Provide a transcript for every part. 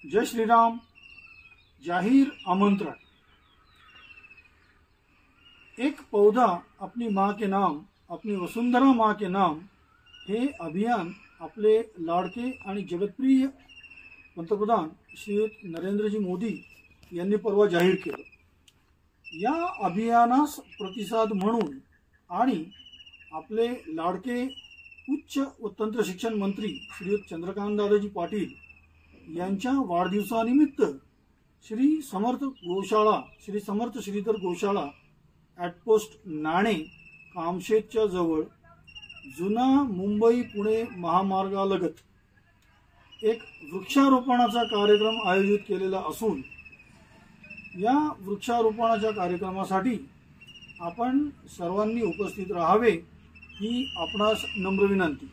जय श्रीराम। जाहिर आमंत्रण। एक पौधा अपनी माँ के नाम, अपनी वसुंधरा माँ के नाम हे अभियान आपले लाडके आणि जगतप्रिय पंतप्रधान श्रीयुत नरेंद्रजी मोदी यांनी परवा जाहीर केलं। या अभियानास प्रतिसाद म्हणून आणि आपले लाडके उच्च व तंत्र शिक्षण मंत्री श्रीयुत चंद्रकांत दादाजी पाटील यांच्या वाढदिवसानिमित्त श्री समर्थ श्रीधर गोशाळा ॲटपोस्ट नाणे कामशेतच्या जवळ जुना मुंबई पुणे महामार्गालगत एक वृक्षारोपणाचा कार्यक्रम आयोजित केलेला असून या वृक्षारोपणाच्या कार्यक्रमासाठी आपण सर्वांनी उपस्थित राहावे ही आपणास नम्र विनंती।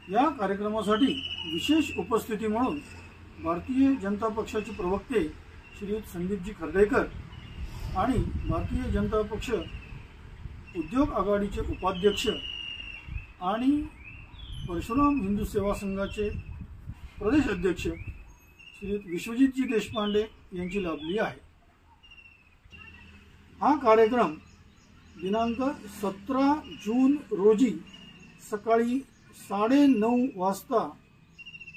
या कार्यक्रमासाठी विशेष उपस्थिती म्हणून भारतीय जनता पक्षाचे प्रवक्ते श्रीयुत संदीपजी खर्डेकर आणि भारतीय जनता पक्ष उद्योग आघाडीचे उपाध्यक्ष आणि परशुराम हिंदू सेवा संघाचे प्रदेश अध्यक्ष श्रीयुत विश्वजितजी देशपांडे यांची लाभली आहे। हा कार्यक्रम दिनांक 17 जून रोजी सकाळी 9:30 वाजता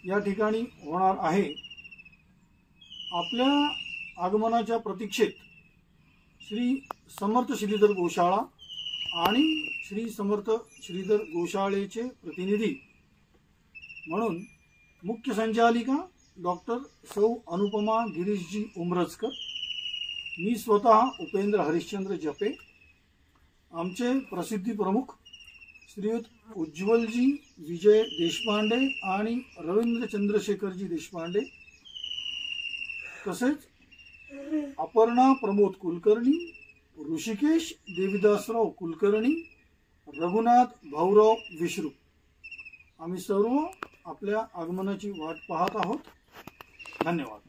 या ठिकाणी होणार आहे। आपल्या आगमनाच्या प्रतीक्षेत श्री समर्थ श्रीधर गोशाळा आणि श्री समर्थ श्रीधर गोशाळेचे प्रतिनिधी म्हणून मुख्य संचालिका डॉक्टर सौ अनुपमा गिरीशजी उमरजकर, मी स्वतः उपेंद्र हरिश्चंद्र जपे, आमचे प्रसिद्धी प्रमुख श्रीयुत उज्ज्वलजी विजय देशपांडे आणि रवींद्र चंद्रशेखरजी देशपांडे, तसेच अपर्णा प्रमोद कुलकर्णी, ऋषिकेश देविदासराव कुलकर्णी, रघुनाथ भाऊराव विश्रू, आम्ही सर्व आपल्या आगमनाची वाट पाहत आहोत। धन्यवाद।